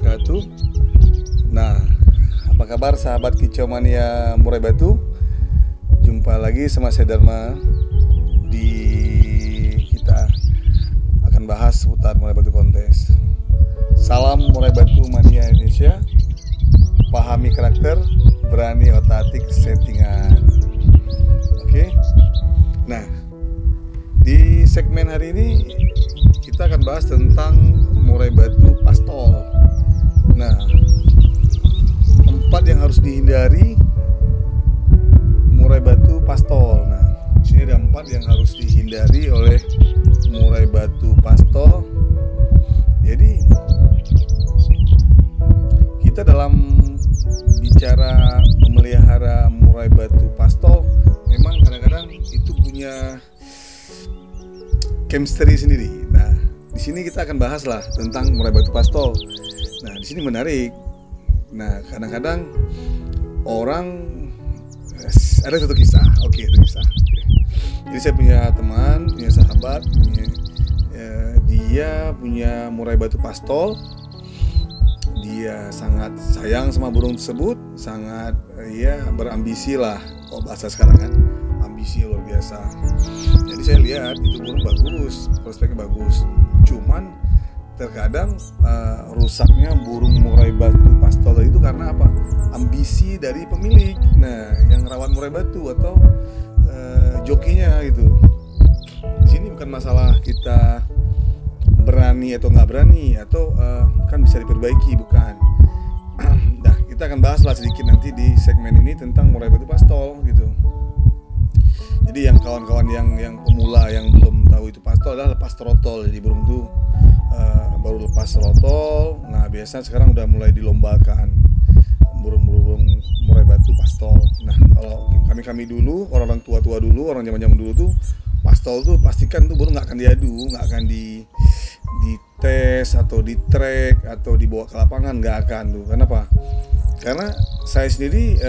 wabarakatuh. Nah, apa kabar sahabat Kicau Mania Murai Batu? Jumpa lagi sama saya Dharma. Kita akan bahas seputar Murai Batu kontes. Salam Murai Batu Mania Indonesia. Pahami karakter, berani otak-atik settingan. Oke. Nah, di segmen hari ini kita akan bahas tentang murai batu pastol. Nah, 4 yang harus dihindari murai batu pastol. Nah, di sini ada 4 yang harus dihindari oleh murai batu pastol. Jadi, kita dalam bicara memelihara murai batu pastol, memang kadang-kadang itu punya chemistry sendiri. Nah, di sini kita akan bahas lah tentang murai batu pastol. Nah, di sini menarik. Nah, kadang-kadang orang ada satu kisah. Oke, itu kisah. Jadi saya punya teman, punya sahabat, dia punya murai batu pastol. Dia sangat sayang sama burung tersebut, sangat berambisi lah. Oh, bahasa sekarang kan, ambisi luar biasa. Jadi saya lihat itu burung bagus, prospeknya bagus. Cuman terkadang rusaknya burung murai batu pastol itu karena apa? Ambisi dari pemilik. Nah, yang rawat murai batu atau jokinya gitu. Di sini bukan masalah kita berani atau nggak berani atau kan bisa diperbaiki, bukan. Nah, kita akan bahas lah sedikit nanti di segmen ini tentang murai batu pastol gitu. Jadi yang kawan-kawan yang pemula yang belum tahu itu pastol adalah lepas trotol. Jadi burung tuh baru lepas trotol. Nah, biasanya sekarang udah mulai dilombakan burung-burung murai batu pastol. Nah, kalau kami dulu, orang tua-tua dulu, orang zaman-zaman dulu tuh pastol tuh pastikan tuh burung nggak akan diadu, nggak akan di tes atau di track atau dibawa ke lapangan, nggak akan tuh. Kenapa? Karena saya sendiri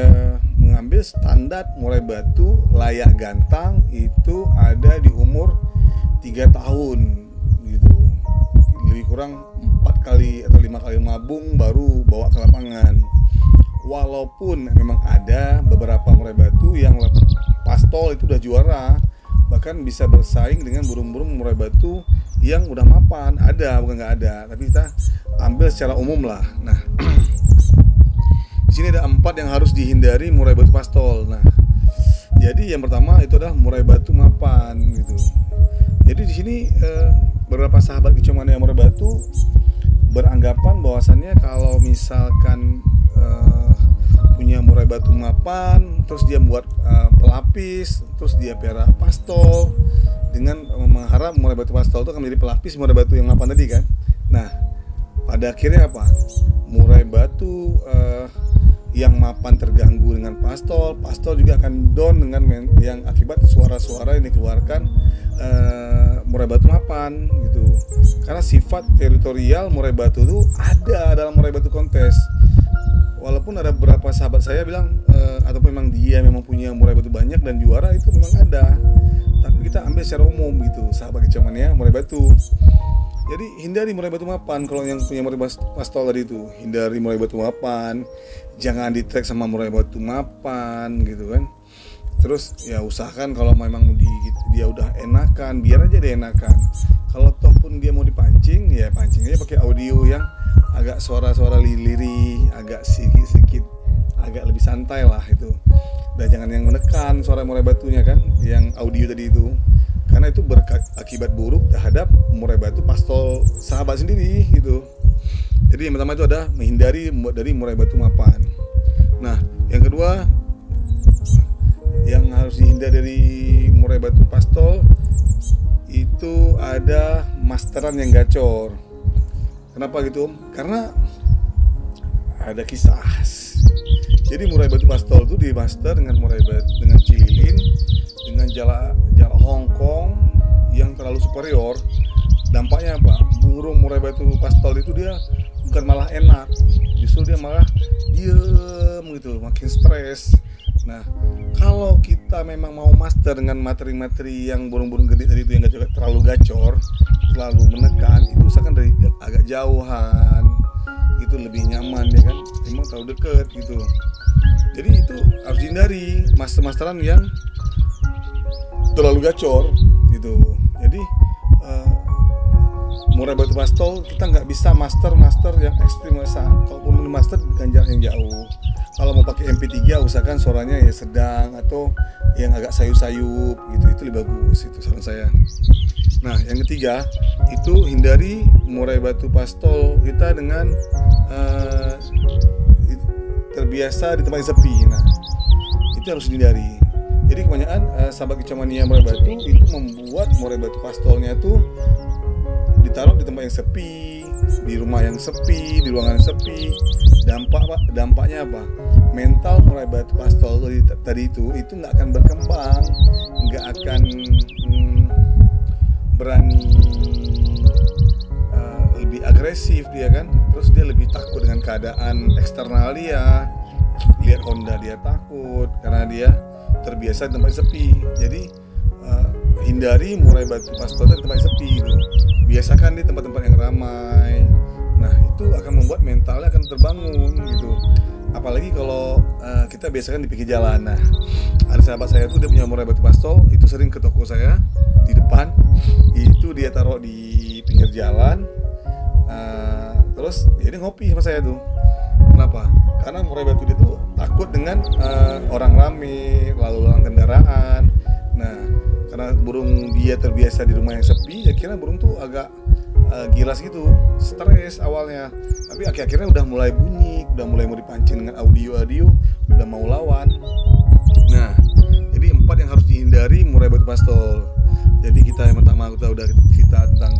mengambil standar murai batu layak gantang itu ada di umur 3 tahun gitu, lebih kurang 4 kali atau 5 kali mabung baru bawa ke lapangan. Walaupun memang ada beberapa murai batu yang pastol itu udah juara, bahkan bisa bersaing dengan burung-burung murai batu yang udah mapan, ada, bukan nggak ada, tapi kita ambil secara umum lah. Nah, di sini ada 4 yang harus dihindari murai batu pastol. Nah, jadi yang pertama itu adalah murai batu mapan gitu. Jadi di sini beberapa sahabat Kicau Mania murai batu beranggapan bahwasannya kalau misalkan punya murai batu mapan, terus dia buat pelapis, terus dia pelihara pastol dengan mengharap murai batu pastol itu akan menjadi pelapis murai batu yang mapan tadi kan. Nah, pada akhirnya apa? Murai batu yang mapan terganggu dengan pastol juga akan down dengan yang akibat suara-suara yang dikeluarkan murai batu mapan gitu. Karena sifat teritorial murai batu itu ada dalam murai batu kontes. Walaupun ada beberapa sahabat saya bilang ataupun memang dia memang punya murai batu banyak dan juara, itu memang ada. Tapi kita ambil secara umum gitu, sahabat Kicau Mania murai batu. Jadi hindari murai batu mapan. Kalau yang punya murai pastol tadi itu, hindari murai batu mapan. Jangan di-track sama murai batu mapan gitu kan. Terus ya usahakan kalau memang dia udah enakan, biar aja dia enakan. Kalau toh pun dia mau dipancing, ya pancing aja pakai audio yang agak suara-suara liri, agak sedikit agak lebih santai lah itu. Dan jangan yang menekan suara murai batunya kan, yang audio tadi itu. Karena itu berakibat buruk terhadap murai batu pastol sahabat sendiri gitu. Jadi yang pertama itu adalah menghindari dari murai batu mapan. Nah, yang kedua yang harus dihindari dari murai batu pastol itu ada masteran yang gacor. Kenapa gitu? Karena ada kisah. Jadi murai batu pastol itu di master dengan murai batu dengan cililin, dengan jala Hongkong yang terlalu superior. Dampaknya apa? Burung murai batu pastol itu dia bukan malah enak, justru dia malah diem gitu, makin stres. Nah, kalau kita memang mau master dengan materi-materi yang burung-burung gede tadi itu yang terlalu gacor, terlalu menekan, itu usahakan dari agak jauhan, itu lebih memang terlalu dekat gitu. Jadi itu harus dihindari master-masteran yang terlalu gacor gitu. Jadi murai batu pastol kita nggak bisa master yang ekstrim masa. Kalaupun mau master dengan jarak yang jauh. Kalau mau pakai MP3 usahakan suaranya ya sedang atau yang agak sayup-sayup gitu, itu lebih bagus, itu saran saya. Nah, yang ketiga itu hindari murai batu pastol kita dengan terbiasa di tempat yang sepi. Nah, itu harus dihindari. Jadi kebanyakan sahabat kicomania murai batu itu membuat murai batu pastolnya tuh ditaruh di tempat yang sepi, di rumah yang sepi, di ruangan yang sepi. Dampaknya apa? Mental murai batu pastol tadi itu nggak akan berkembang, nggak akan berani lebih agresif dia kan. Terus dia lebih takut dengan keadaan eksternal dia. Lihat Honda dia takut karena dia terbiasa di tempat sepi. Jadi hindari murai batu pastol di tempat sepi itu. Biasakan di tempat-tempat yang ramai. Nah, itu akan membuat mentalnya akan terbangun gitu. Apalagi kalau kita biasakan di pinggir jalan. Nah, ada sahabat saya tuh dia punya murai batu pastol, itu sering ke toko saya di depan. Itu dia taruh di pinggir jalan. Terus dia ngopi sama saya tuh. Kenapa? Karena murai batu dia tuh takut dengan orang rame, lalu lalang kendaraan. Nah, karena burung dia terbiasa di rumah yang sepi, ya kira burung tuh agak gilas gitu, stres awalnya. Tapi akhir-akhirnya udah mulai bunyi, udah mulai mau dipancing dengan audio, udah mau lawan. Nah, jadi 4 yang harus dihindari murai batu pastol. Jadi kita yang pertama kita udah cerita tentang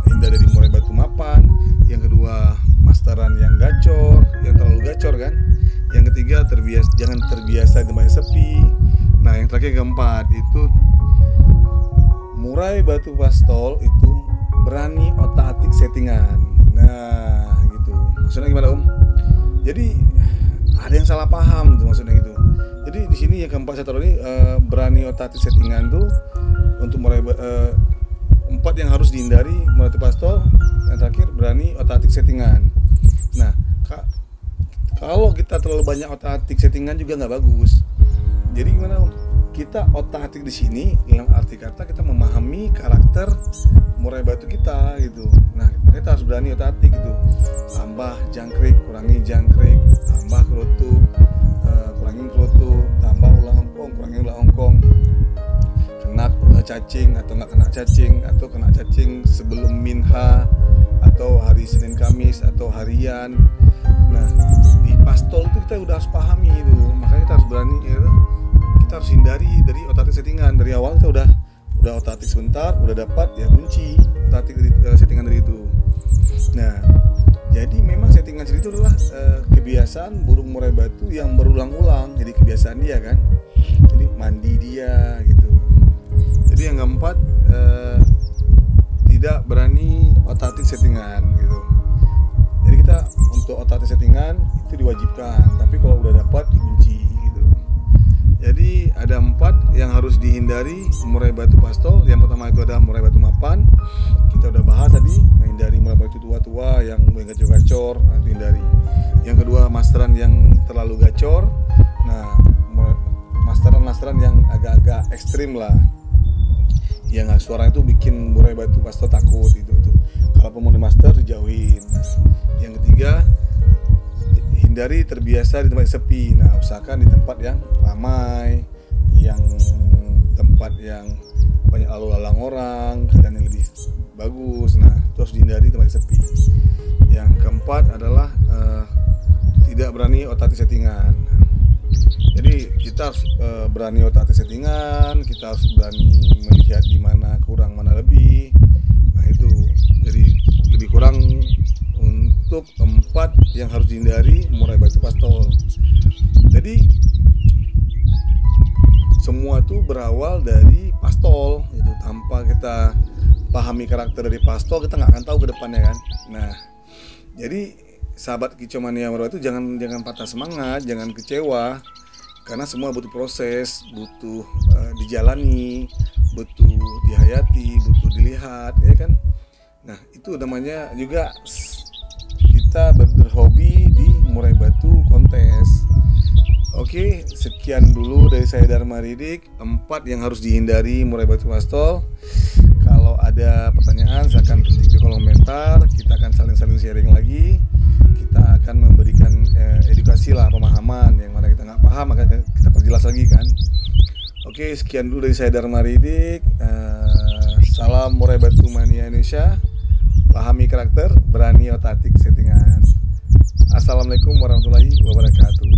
hindari dari murai batu mapan. Yang kedua, masteran yang gacor, yang terlalu gacor kan. Yang ketiga, jangan terbiasa di tempat yang sepi. Nah, yang terakhir keempat itu murai batu pastol itu berani otak-atik settingan. Nah, gitu. Maksudnya gimana, Om? Jadi ada yang salah paham tuh maksudnya gitu. Jadi di sini yang keempat saya taruh ini berani otak-atik settingan tuh untuk murai 4 yang harus dihindari murai batu pastol. Yang terakhir berani otak-atik settingan. Nah, kalau kita terlalu banyak otak-atik settingan juga nggak bagus. Jadi gimana, Om? Kita otak-atik di sini dalam arti kata kita memahami karakter murai batu kita gitu. Nah, kita harus berani otak-atik gitu. Tambah jangkrik, kurangi jangkrik, tambah kerutu, kurangi kerutu, tambah ulang ongkong, kurangi ulang ongkong. Kena cacing atau nggak kena cacing, atau kena cacing sebelum minha atau hari Senin Kamis atau harian. Nah, di pastol itu kita udah harus pahami itu. Makanya kita harus berani gitu. Kita harus hindari dari otak-atik settingan. Dari awal kita udah otak-atik sebentar, udah dapat ya kunci otak-atik settingan dari itu. Nah, jadi memang settingan itu adalah kebiasaan burung murai batu yang berulang-ulang. Jadi kebiasaan dia kan. Jadi mandi dia gitu. Jadi yang keempat, tidak berani otak-atik settingan gitu. Jadi kita untuk otak-atik settingan itu diwajibkan, tapi kalau udah dapat dikunci gitu. Jadi ada 4 yang harus dihindari murai batu pastol. Yang pertama itu ada murai batu mapan. Kita udah bahas tadi, menghindari murai batu tua-tua yang gacor-gacor, hindari. Yang kedua, masteran yang terlalu gacor. Nah, masteran yang agak-agak ekstrim lah, yang suara itu bikin murai batu pastol takut gitu tuh. Kalau mau master dijauhin. Yang ketiga, hindari terbiasa di tempat yang sepi. Nah, usahakan di tempat yang ramai, yang tempat yang banyak lalu lalang orang, keadaan yang lebih bagus. Nah, itu harus dihindari tempat yang sepi. Yang keempat adalah tidak berani otak-atik settingan. Jadi kita harus berani otak-atik settingan, kita harus berani melihat di mana kurang, mana lebih. Nah, itu jadi lebih kurang untuk 4 yang harus dihindari murai batu pastol. Jadi semua itu berawal dari pastol gitu. Tanpa kita pahami karakter dari pastol, kita nggak akan tahu ke depannya kan. Nah, jadi sahabat kicomania murai batu jangan patah semangat, jangan kecewa, karena semua butuh proses, butuh dijalani, butuh dihayati, butuh dilihat, ya kan. Nah, itu namanya juga kita berhobi di murai batu Oke, sekian dulu dari saya Dharma Ridik. 4 yang harus dihindari murai batu pastol. Kalau ada pertanyaan silakan ketik di kolom komentar. Kita akan saling sharing lagi. Kita akan memberikan edukasi lah, pemahaman. Yang mana kita nggak paham maka kita perjelas lagi kan. Oke, sekian dulu dari saya Dharma Ridik. Salam murai batu mania Indonesia. Pahami karakter, berani otak-atik settingan. Assalamualaikum warahmatullahi wabarakatuh.